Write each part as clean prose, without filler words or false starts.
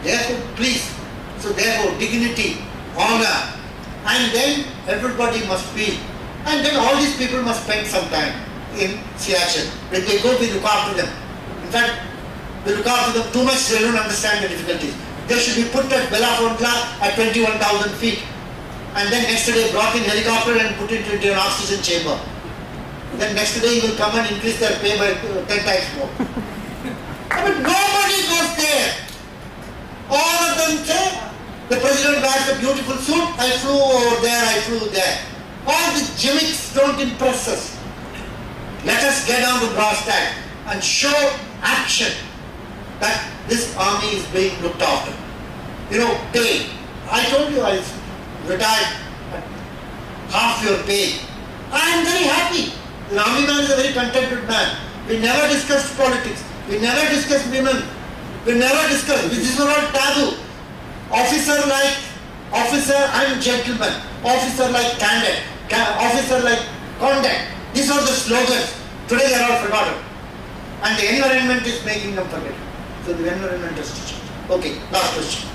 Therefore, please, so therefore, dignity, honor, and then everybody must be, and then all these people must spend some time in Siachen. When they go, we look after them. In fact, we look after them too much, they don't understand the difficulties. They should be put at Belafonte at 21,000 feet, and then next day brought in helicopter and put it into an oxygen chamber. Then next day he will come and increase their pay by 10 times more. But nobody goes there. All of them say, the president wears a beautiful suit, I flew over there, I flew there. All the gimmicks don't impress us. Let us get down to brass tacks and show action that this army is being looked after. You know, pay. I told you I retired at half your pay. I am very happy. The army man is a very contented man. We never discussed politics. We never discussed women. We never discussed. This is all taboo. Officer like officer and gentleman. Officer like candidate. Officer like conduct. These are the slogans. Today they are all forgotten. And the environment is making them forget. So the environment has to change. Okay, last question.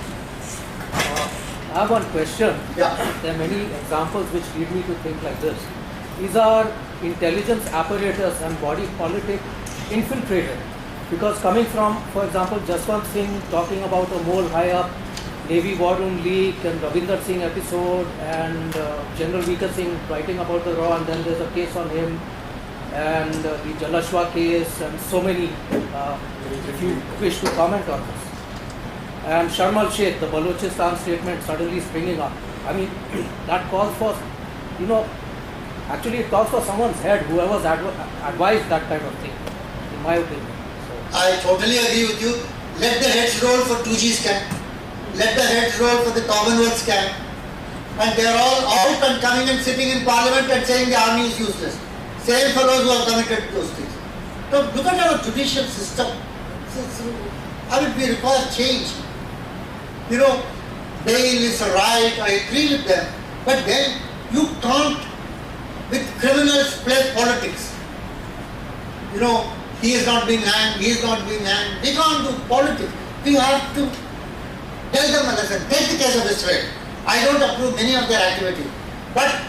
I have one question. Yeah. There are many examples which lead me to think like this. Is our intelligence apparatus and body politic infiltrated? Because coming from, for example, Jaswant Singh talking about a mole high up, Navy War Room leak and Ravinder Singh episode, and General Vika Singh writing about the RAW, and then there's a case on him, and the Jalashwa case, and so many, if you wish to comment on this. And Sharmal Sheikh, the Balochistan statement suddenly springing up. I mean, that calls for, you know, actually it calls for someone's head, whoever's advised that kind of thing, in my opinion. So, I totally agree with you. Let the heads roll for 2G scam. Let the heads roll for the Commonwealth scam. And they are all out and coming and sitting in Parliament and saying the army is useless. Same fellows who have committed those things. So look at our judicial system. How it we require change. You know, bail is a right, I agree with them. But then you can't, with criminals, play politics. You know, he is not being hanged, he is not being hanged. We can't do politics. We have to tell them a lesson. Take the case of Israel. I don't approve many of their activities. But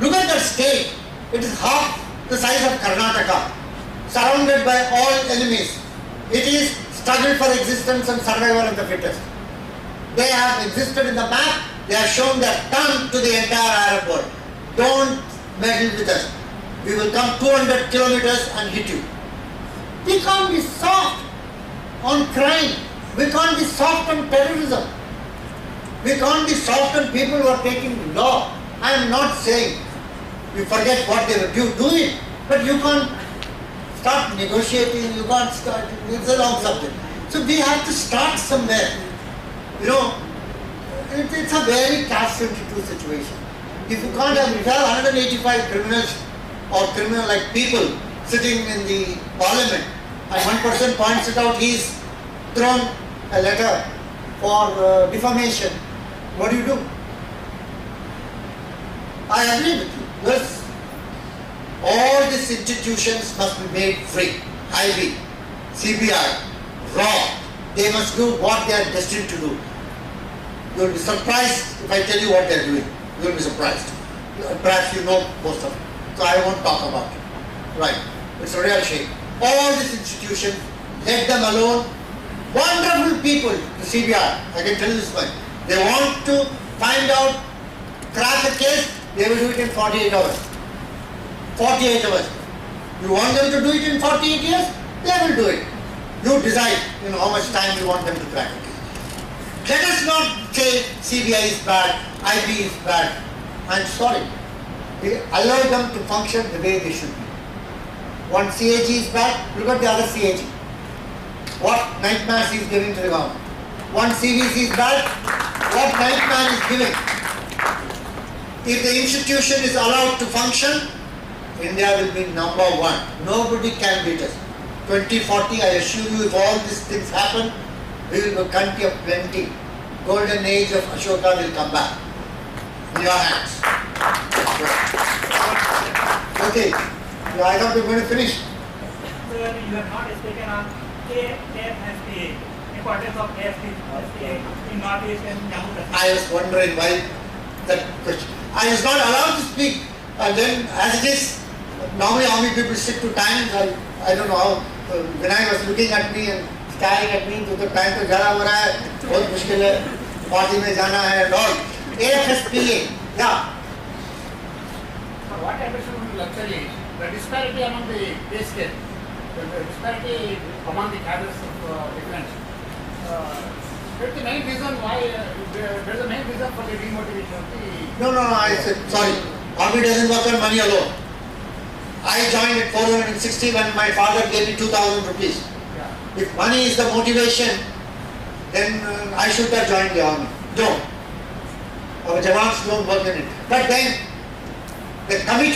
look at that state. It is half the size of Karnataka, surrounded by all enemies. It is struggle for existence and survival of the fittest. They have existed in the map. They have shown their tongue to the entire Arab world. Don't meddle with us. We will come 200 kilometers and hit you. We can't be soft on crime. We can't be soft on terrorism. We can't be soft on people who are taking law. I am not saying you forget what they will do it, but you can't start negotiating, you can't start, it's a long subject. So we have to start somewhere. You know, it's a very catch-22 situation. If you can't have 185 criminals or criminal-like people sitting in the parliament, and one person points it out, he's thrown a letter for defamation, what do you do? I agree with you. Yes, all these institutions must be made free. IB, CBI, RAW, they must do what they are destined to do. You will be surprised if I tell you what they are doing. You will be surprised. Perhaps you know most of it. So I won't talk about it. Right. It's a real shame. All these institutions, let them alone. Wonderful people, the CBI, I can tell you this much. They want to find out, crack a case, they will do it in 48 hours. 48 hours. You want them to do it in 48 years? They will do it. You decide, how much time you want them to crack a case. Let us not say CBI is bad, IB is bad. I'm sorry. We allow them to function the way they should be. One CAG is bad, look at the other CAG. What nightmares he is giving to the government. One CVC is bad, what nightmare is giving. If the institution is allowed to function, India will be number one. Nobody can beat us. 2040, I assure you, if all these things happen, we will be a country of plenty. Golden age of Ashoka will come back. In your hands. Okay. I thought we were going to finish. So you are not speaking on KFSA, importance of AST in Northeast and Jammu Kashmir? I was wondering why that question. I was not allowed to speak. And then, as it is, normally army people stick to times. I don't know how. When I was looking at me and staring at me, तो time तो ज़्यादा हो रहा है, बहुत मुश्किल है, party में जाना है and all. AFSPA, yeah. So what I wish to lecture is the disparity among the pay scale, the disparity among the cadres of defense. That's the main reason why, there's the main reason for the demotivation of the... No, I said, sorry. Army doesn't work on money alone. I joined at 460 when my father gave me 2,000 rupees. Yeah. If money is the motivation, then I should have joined the army. No. Our jawans don't work in it. But then, the committee